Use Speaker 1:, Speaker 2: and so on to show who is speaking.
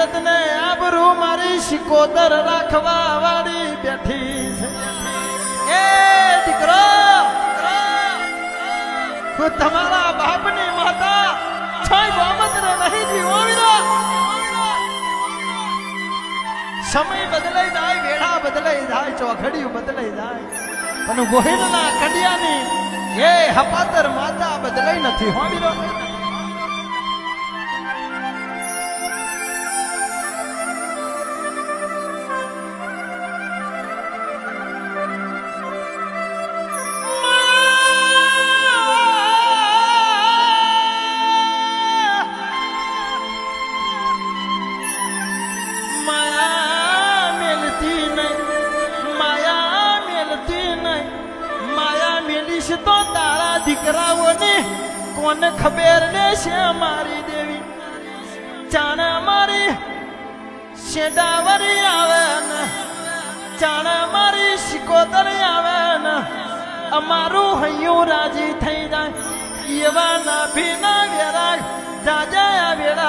Speaker 1: ઇજ્જત ને આબરૂ મારી શિકોતર રાખવા વાળી બેઠી છે એ દીકરો હું તમારા બાપની માતા છોય મોહમ્મદ ને નહીં જીવો સમય બદલાઈ જાય વેળા બદલાઈ જાય ચોઘડિયું બદલાઈ જાય અને ગોહિલના કડિયાની એ હપાતર માતા બદલાઈ નથી હો વીરો તો તારા દીકરાઓને કોને ખબર ને છે મારી દેવી ચાણા મારી શેડાવરી આવે ને ચાણા મારી શિકોતરી આવે ને અમારું હૈયું રાજી થઈ જાય એવા ના ભીના વેરા જાજા વેરા